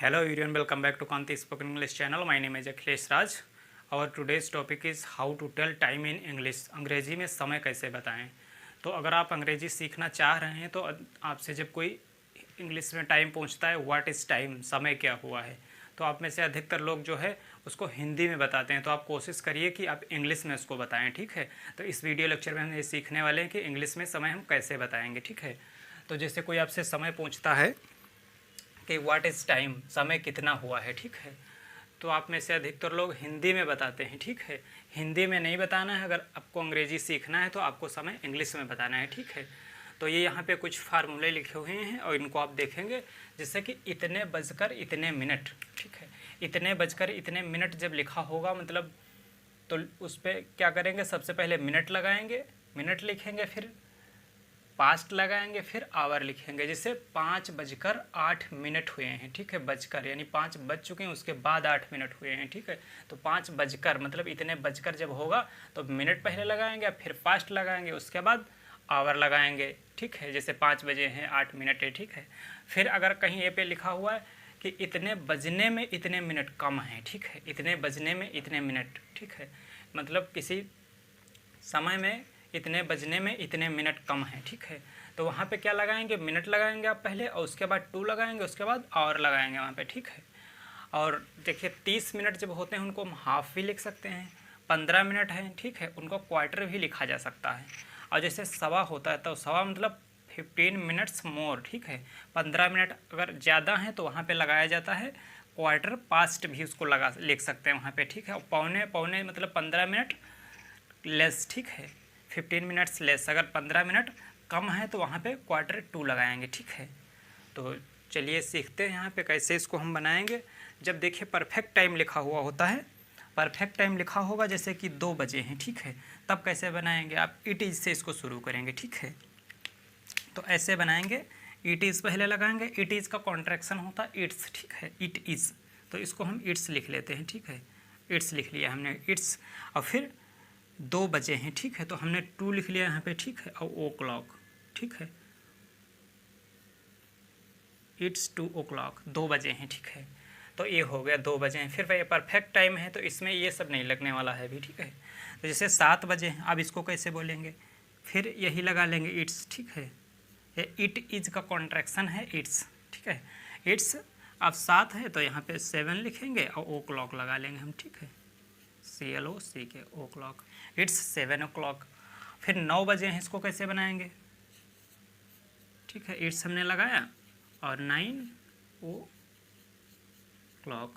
Hello everyone, welcome back to Kanti Spoken English channel. My name is Akhilesh Raj. Our today's topic is how to tell time in English. अंग्रेजी में समय कैसे बताएं। तो अगर आप अंग्रेजी सीखना चाह रहे हैं तो आपसे जब कोई इंग्लिश में टाइम पूछता है व्हाट इज़ टाइम, समय क्या हुआ है, तो आप में से अधिकतर लोग जो है उसको हिंदी में बताते हैं। तो आप कोशिश करिए कि आप इंग्लिश में उसको बताएं, ठीक है। तो इस वीडियो लेक्चर में हम ये सीखने वाले हैं कि इंग्लिश में समय हम कैसे बताएंगे, ठीक है। तो जैसे कोई आपसे समय पूछता है कि व्हाट इज़ टाइम, समय कितना हुआ है, ठीक है, तो आप में से अधिकतर लोग हिंदी में बताते हैं, ठीक है। हिंदी में नहीं बताना है, अगर आपको अंग्रेजी सीखना है तो आपको समय इंग्लिश में बताना है, ठीक है। तो ये यहाँ पे कुछ फार्मूले लिखे हुए हैं और इनको आप देखेंगे, जैसे कि इतने बजकर इतने मिनट, ठीक है। इतने बजकर इतने मिनट जब लिखा होगा मतलब तो उस पर क्या करेंगे, सबसे पहले मिनट लगाएंगे, मिनट लिखेंगे, फिर पास्ट लगाएंगे, फिर आवर लिखेंगे। जैसे 5:08 हुए हैं, ठीक है, बजकर यानी 5 बज चुके हैं, उसके बाद 8 मिनट हुए हैं, ठीक है। तो 5 बजकर मतलब इतने बजकर जब होगा तो मिनट पहले लगाएंगे, फिर पास्ट लगाएंगे, उसके बाद आवर लगाएंगे, ठीक है। जैसे 5 बजे हैं 8 मिनट है, ठीक है। फिर अगर कहीं ए पे लिखा हुआ है कि इतने बजने में इतने मिनट कम हैं, ठीक है, इतने बजने में इतने मिनट, ठीक है, मतलब किसी समय में इतने बजने में इतने मिनट कम है, ठीक है। तो वहाँ पे क्या लगाएंगे, मिनट लगाएंगे आप पहले और उसके बाद टू लगाएंगे, उसके बाद आवर लगाएंगे वहाँ पे, ठीक है। और देखिए 30 मिनट जब होते हैं उनको हम हाफ भी लिख सकते हैं, 15 मिनट हैं, ठीक है, उनको क्वार्टर भी लिखा जा सकता है। और जैसे सवा होता है तो सवा मतलब 15 मिनट्स मोर, ठीक है, 15 मिनट अगर ज़्यादा हैं तो वहाँ पर लगाया जाता है क्वार्टर पास्ट भी उसको लगा लिख सकते हैं वहाँ पर, ठीक है। और पौने पौने मतलब 15 मिनट लेस, ठीक है, 15 मिनट्स लेस। अगर 15 मिनट कम है तो वहाँ पे क्वार्टर टू लगाएंगे, ठीक है। तो चलिए सीखते हैं यहाँ पे कैसे इसको हम बनाएंगे। जब देखिए परफेक्ट टाइम लिखा हुआ होता है, परफेक्ट टाइम लिखा होगा जैसे कि 2 बजे हैं, ठीक है, तब कैसे बनाएंगे, आप इट इज़ से इसको शुरू करेंगे, ठीक है। तो ऐसे बनाएंगे, इट इज़ पहले लगाएंगे, इट इज़ का कॉन्ट्रैक्शन होता है इट्स, ठीक है, इट इज़, तो इसको हम इट्स लिख लेते हैं, ठीक है, इट्स लिख लिया हमने इट्स। और फिर 2 बजे हैं, ठीक है, तो हमने 2 लिख लिया यहाँ पे, ठीक है, और ओ क्लॉक, ठीक है, इट्स 2 o'clock, 2 बजे हैं, ठीक है। तो ये हो गया 2 बजे हैं। फिर भाई परफेक्ट टाइम है तो इसमें ये सब नहीं लगने वाला है भी, ठीक है। तो जैसे 7 बजे हैं, अब इसको कैसे बोलेंगे, फिर यही लगा लेंगे इट्स, ठीक है, ये इट इज़ का कॉन्ट्रैक्शन है इट्स, ठीक है, इट्स। अब 7 है तो यहाँ पे 7 लिखेंगे और ओ क्लॉक लगा लेंगे हम, ठीक है, CLOCK, O clock, it's 7 o'clock। फिर 9 बजे हैं, इसको कैसे बनाएंगे, ठीक है, इट्स हमने लगाया और 9 o'clock,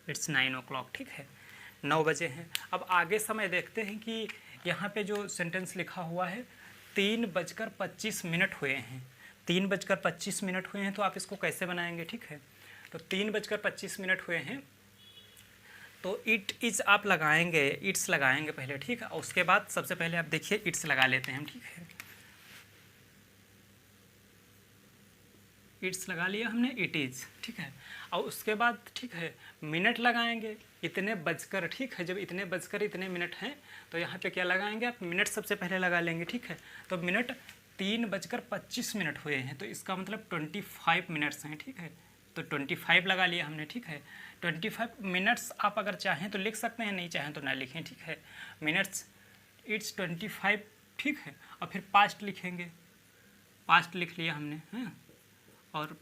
इट्स 9 o'clock, ठीक है, 9 बजे हैं। अब आगे समय देखते हैं कि यहाँ पे जो सेंटेंस लिखा हुआ है 3:25 हुए हैं, 3:25 हुए हैं, तो आप इसको कैसे बनाएंगे, ठीक है। तो 3:25 हुए हैं तो इट इज़ आप लगाएंगे, इट्स लगाएंगे पहले, ठीक है, और उसके बाद सबसे पहले आप देखिए इट्स लगा लेते हैं हम, ठीक है, इट्स लगा लिया हमने, इट इज़, ठीक है। और उसके बाद ठीक है मिनट लगाएंगे, इतने बजकर, ठीक है, जब इतने बजकर इतने मिनट हैं तो यहाँ पे क्या लगाएंगे आप, मिनट सबसे पहले लगा लेंगे, ठीक है। तो मिनट 3:25 हुए हैं तो इसका मतलब 25 मिनट्स हैं, ठीक है, तो 25 लगा लिया हमने, ठीक है। 25 मिनट्स आप अगर चाहें तो लिख सकते हैं, नहीं चाहें तो ना लिखें, ठीक है, मिनट्स इट्स 25, ठीक है। और फिर पास्ट लिखेंगे, पास्ट लिख लिया हमने, हैं, और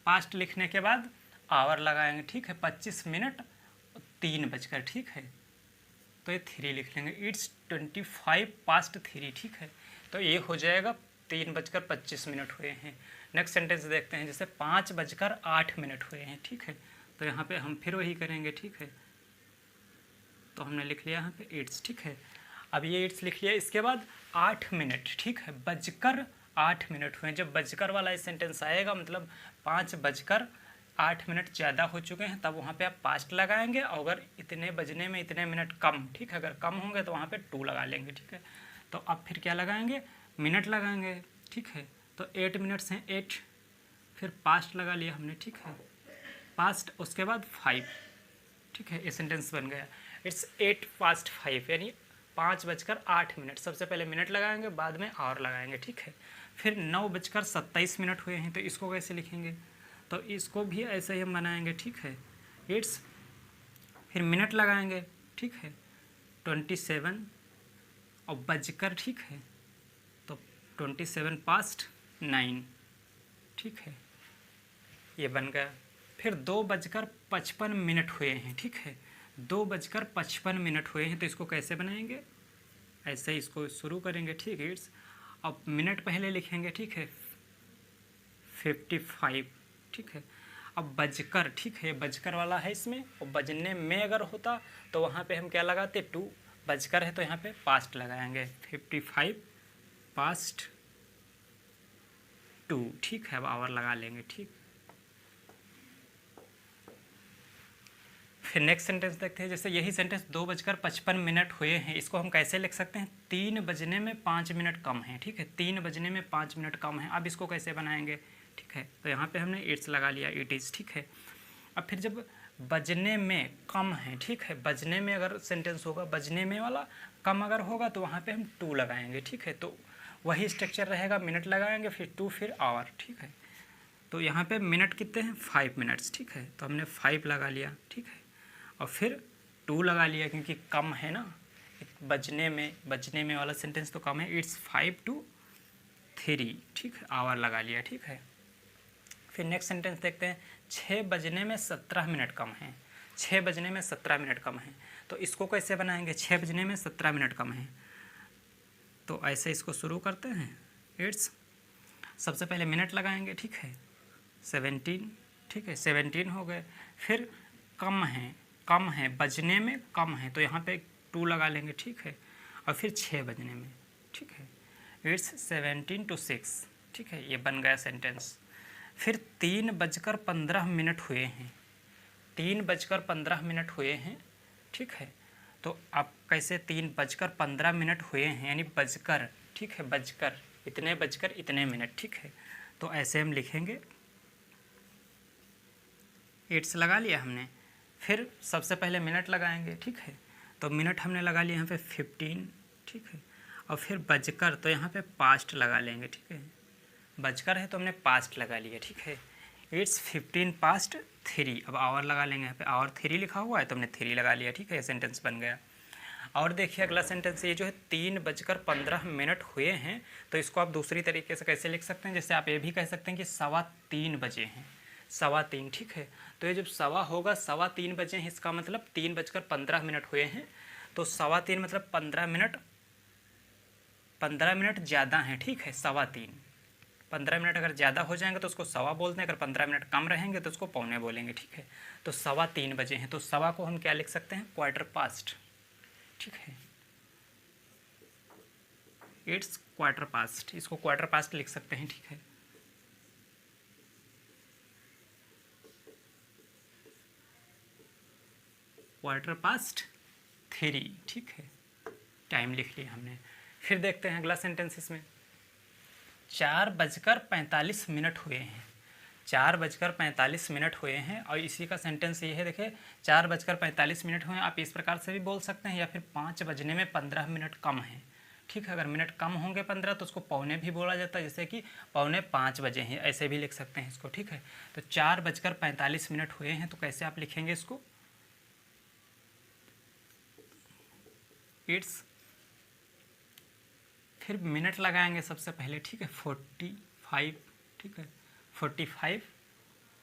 पास्ट लिखने के बाद आवर लगाएंगे, ठीक है, 25 मिनट 3 बजकर, ठीक है, तो ये 3 लिख लेंगे, इट्स 25 पास्ट 3, ठीक है। तो ये हो जाएगा 3:25 हुए हैं। नेक्स्ट सेंटेंस देखते हैं, जैसे 5:08 हुए हैं, ठीक है, तो यहाँ पे हम फिर वही करेंगे, ठीक है, तो हमने लिख लिया यहाँ पे इट्स, ठीक है। अब ये इट्स लिख लिया, इसके बाद 8 मिनट, ठीक है, 8 हुए। जब बजकर वाला सेंटेंस आएगा मतलब 5:08 ज़्यादा हो चुके हैं, तब वहाँ पे आप पास्ट लगाएंगे, और अगर इतने बजने में इतने मिनट कम, ठीक है, अगर कम होंगे तो वहाँ पे 2 लगा लेंगे, ठीक है। तो अब फिर क्या लगाएंगे, मिनट लगाएंगे, ठीक है, तो 8 मिनट्स हैं 8, फिर पास्ट लगा लिया हमने, ठीक है, पास्ट, उसके बाद 5, ठीक है, ये सेंटेंस बन गया, इट्स 8 past 5 यानी 5:08। सबसे पहले मिनट लगाएंगे, बाद में आवर लगाएंगे, ठीक है। फिर 9:27 हुए हैं तो इसको कैसे लिखेंगे, तो इसको भी ऐसे ही हम बनाएंगे, ठीक है। इट्स, फिर मिनट लगाएंगे, ठीक है, 27 और बजकर, ठीक है, तो 27 past 9, ठीक है, ये बन गया। फिर 2:55 हुए हैं, ठीक है, 2:55 हुए हैं, तो इसको कैसे बनाएंगे, ऐसे ही इसको शुरू करेंगे, ठीक है। इट्स, अब मिनट पहले लिखेंगे, ठीक है, 55, ठीक है। अब बजकर, ठीक है, बजकर वाला है इसमें, और बजने में अगर होता तो वहाँ पे हम क्या लगाते, 2, बजकर है तो यहाँ पे पास्ट लगाएंगे, 55 past 2, ठीक है। अब आवर लगा लेंगे, ठीक। फिर नेक्स्ट सेंटेंस देखते हैं, जैसे यही सेंटेंस 2:55 हुए हैं, इसको हम कैसे लिख सकते हैं, 3 बजने में 5 मिनट कम है, ठीक है, 3 बजने में 5 मिनट कम है। अब इसको कैसे बनाएंगे, ठीक है, तो यहाँ पे हमने इट्स लगा लिया, इट इज़, ठीक है। अब फिर जब बजने में कम है, ठीक है, बजने में अगर सेंटेंस होगा, बजने में वाला कम अगर होगा तो वहाँ पे हम 2 लगाएंगे, ठीक है। तो वही स्ट्रक्चर रहेगा, मिनट लगाएंगे, फिर 2, फिर आवर, ठीक है। तो यहाँ पे मिनट कितने हैं, 5 मिनट्स, ठीक है, तो हमने 5 लगा लिया, ठीक है, और फिर 2 लगा लिया क्योंकि कम है ना, बजने में वाला सेंटेंस तो कम है, इट्स 5 to 3, ठीक है, आवर लगा लिया, ठीक है। फिर नेक्स्ट सेंटेंस देखते हैं, 6 बजने में 17 मिनट कम है, 6 बजने में 17 मिनट कम है, तो इसको कैसे बनाएंगे, 6 बजने में 17 मिनट कम है, तो ऐसे इसको शुरू करते हैं। इट्स, सबसे पहले मिनट लगाएंगे, ठीक है, 17, ठीक है, 17 हो गए। फिर कम है, बजने में कम है, तो यहाँ पे 2 लगा लेंगे, ठीक है, और फिर 6 बजने में, ठीक है, इट्स 17 to 6, ठीक है, ये बन गया सेंटेंस। फिर 3:15 हुए हैं, 3:15 हुए हैं, ठीक है, तो अब कैसे 3:15 हुए हैं, यानी बजकर, ठीक है, बजकर इतने मिनट, ठीक है, तो ऐसे हम लिखेंगे, इट्स लगा लिया हमने। फिर सबसे पहले मिनट लगाएंगे, ठीक है, तो मिनट हमने लगा लिया यहाँ पे 15, ठीक है, और फिर बजकर तो यहाँ पे पास्ट लगा लेंगे, ठीक है, बजकर है तो हमने पास्ट लगा लिया, ठीक है, इट्स 15 past 3। अब आवर लगा लेंगे, यहाँ पे आवर 3 लिखा हुआ है तो हमने 3 लगा लिया, ठीक है, सेंटेंस बन गया। और देखिए अगला सेंटेंस ये जो है 3:15 हुए हैं, तो इसको आप दूसरी तरीके से कैसे लिख सकते हैं, जैसे आप ये भी कह सकते हैं कि 3:15 बजे हैं, 3:15, ठीक है, तो ये जब सवा होगा 3:15 बजे हैं, इसका मतलब 3:15 हुए हैं, तो 3:15 मतलब 15 मिनट ज़्यादा हैं, ठीक है, 3:15, 15 मिनट अगर ज़्यादा हो जाएंगे तो उसको सवा बोलते हैं, अगर 15 मिनट कम रहेंगे तो उसको पौने बोलेंगे, ठीक है। तो 3:15 बजे हैं, तो सवा को हम क्या लिख सकते हैं, क्वार्टर पास्ट, ठीक है, इट्स क्वार्टर पास्ट, इसको क्वार्टर पास्ट लिख सकते हैं, ठीक है। क्वार्टर पास्ट 3, ठीक है, टाइम लिख लिया हमने। फिर देखते हैं अगला सेंटेंस, इसमें 4:45 हुए हैं, 4:45 हुए हैं, और इसी का सेंटेंस ये है, देखिए 4:45 हुए हैं, आप इस प्रकार से भी बोल सकते हैं, या फिर 5 बजने में 15 मिनट कम है, ठीक है, अगर मिनट कम होंगे 15 तो उसको पौने भी बोला जाता है, जैसे कि 4:45 बजे हैं, ऐसे भी लिख सकते हैं इसको, ठीक है। तो 4:45 हुए हैं, तो कैसे आप लिखेंगे इसको, इट्स, फिर मिनट लगाएंगे सबसे पहले, ठीक है, 45, ठीक है, 45,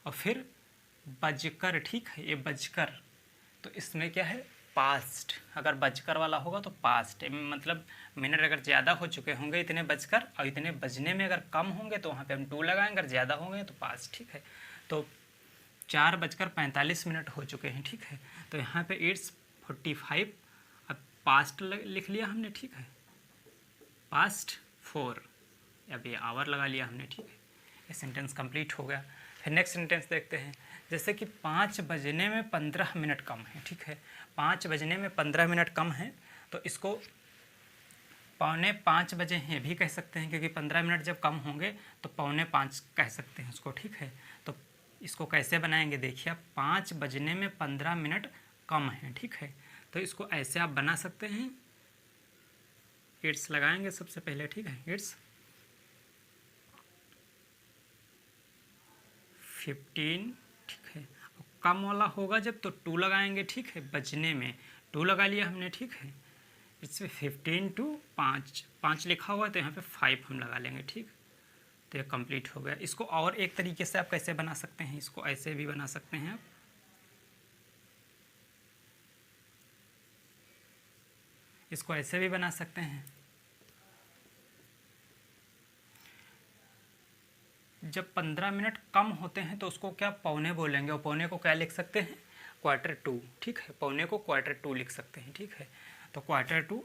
और फिर बजकर, ठीक है, ये बजकर, तो इसमें क्या है, पास्ट, अगर बजकर वाला होगा तो पास्ट, मतलब मिनट अगर ज़्यादा हो चुके होंगे इतने बजकर, और इतने बजने में अगर कम होंगे तो वहाँ पे हम 2 लगाएंगे, अगर ज़्यादा होंगे तो पास्ट, ठीक है। तो 4:45 हो चुके हैं, ठीक है, तो यहाँ पे इट्स 45, अब पास्ट लिख लिया हमने, ठीक है, पास्ट 4, अब ये आवर लगा लिया हमने, ठीक है, ये सेंटेंस कंप्लीट हो गया। फिर नेक्स्ट सेंटेंस देखते हैं, जैसे कि 5 बजने में 15 मिनट कम है, ठीक है, 5 बजने में 15 मिनट कम है, तो इसको 4:45 बजे हैं भी कह सकते हैं, क्योंकि 15 मिनट जब कम होंगे तो 4:45 कह सकते हैं उसको, ठीक है। तो इसको कैसे बनाएंगे, देखिए आप 5 बजने में 15 मिनट कम है, ठीक है, तो इसको ऐसे आप बना सकते हैं, इट्स लगाएंगे सबसे पहले, ठीक है, इट्स 15, ठीक है। कम वाला होगा जब तो 2 लगाएंगे, ठीक है, बजने में 2 लगा लिया हमने, ठीक है। इसमें 15 to 5 लिखा हुआ है तो यहाँ पे 5 हम लगा लेंगे, ठीक। तो ये कंप्लीट हो गया। इसको और एक तरीके से आप कैसे बना सकते हैं, इसको ऐसे भी बना सकते हैं आप, इसको ऐसे भी बना सकते हैं। जब 15 मिनट कम होते हैं तो उसको क्या पौने बोलेंगे, और पौने को क्या लिख सकते हैं, Q2, ठीक है। पौने को Q2 लिख सकते हैं, ठीक है। तो Q2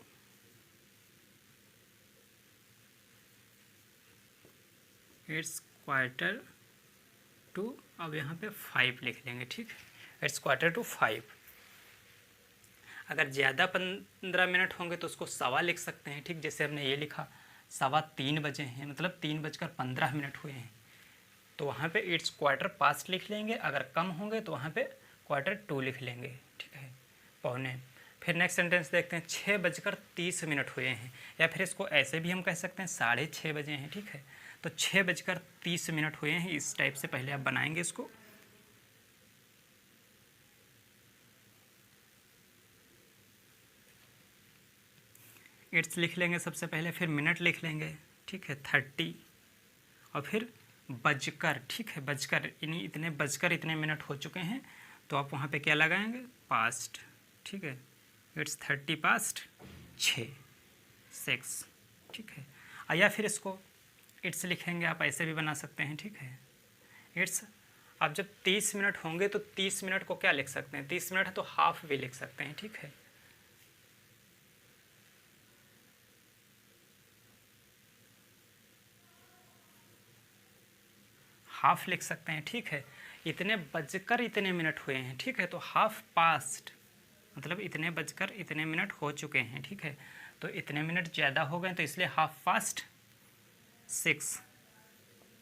इट्स Q2, अब यहाँ पे 5 लिख लेंगे, ठीक है। It's Q2 5। अगर ज़्यादा 15 मिनट होंगे तो उसको सवा लिख सकते हैं, ठीक। जैसे हमने ये लिखा 3:15 बजे हैं, मतलब 3:15 हुए हैं, तो वहाँ पे इट्स Q2 लिख लेंगे। अगर कम होंगे तो वहाँ पे Q2 लिख लेंगे, ठीक है, पौने। फिर नेक्स्ट सेंटेंस देखते हैं, 6:30 हुए हैं, या फिर इसको ऐसे भी हम कह सकते हैं 6:30 बजे हैं, ठीक है। तो 6:30 हुए हैं, इस टाइप से पहले आप बनाएंगे इसको। इट्स लिख लेंगे सबसे पहले, फिर मिनट लिख लेंगे, ठीक है, 30, और फिर बजकर, ठीक है, बजकर इतने मिनट हो चुके हैं, तो आप वहाँ पे क्या लगाएंगे, पास्ट, ठीक है। इट्स 30 पास्ट 6, ठीक है। या फिर इसको इट्स लिखेंगे, आप ऐसे भी बना सकते हैं, ठीक है। इट्स, अब जब 30 मिनट होंगे तो 30 मिनट को क्या लिख सकते हैं, 30 मिनट है तो हाफ भी लिख सकते हैं, ठीक है। हाफ लिख सकते हैं, ठीक है। इतने बजकर इतने मिनट हुए हैं, ठीक है, तो हाफ पास्ट मतलब इतने बजकर इतने मिनट हो चुके हैं, ठीक है। तो इतने मिनट ज़्यादा हो गए तो इसलिए हाफ पास्ट 6,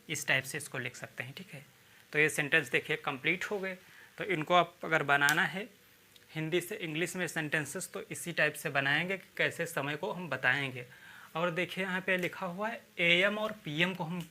इस टाइप से इसको लिख सकते हैं, ठीक है। तो ये सेंटेंस देखिए कंप्लीट हो गए। तो इनको आप अगर बनाना है हिंदी से इंग्लिश में सेंटेंसेस तो इसी टाइप से बनाएंगे कि कैसे समय को हम बताएंगे। और देखिए यहाँ पे लिखा हुआ है AM और PM को हम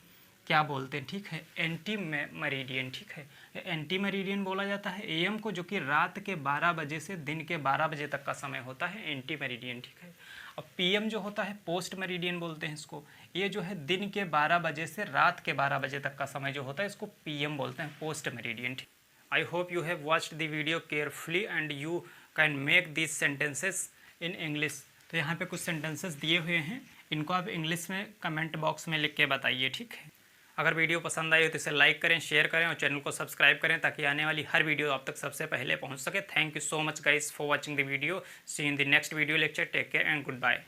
क्या बोलते हैं, ठीक है, एंटी मेरिडियन, ठीक है। एंटी मेरिडियन बोला जाता है AM को, जो कि रात के 12 बजे से दिन के 12 बजे तक का समय होता है, एंटी मेरिडियन, ठीक है। और PM जो होता है पोस्ट मेरिडियन बोलते हैं इसको, ये जो है दिन के 12 बजे से रात के 12 बजे तक का समय जो होता है इसको PM बोलते हैं, पोस्ट मेरिडियन, ठीक। I hope you have watched the video carefully and you can make these sentences in English। तो यहाँ पे कुछ सेंटेंसेस दिए हुए हैं, इनको आप इंग्लिश में कमेंट बॉक्स में लिख के बताइए, ठीक है। अगर वीडियो पसंद आई हो तो इसे लाइक करें, शेयर करें और चैनल को सब्सक्राइब करें ताकि आने वाली हर वीडियो आप तक सबसे पहले पहुंच सके। Thank you so much guys for watching the video. See in the next video lecture. Take care and good bye.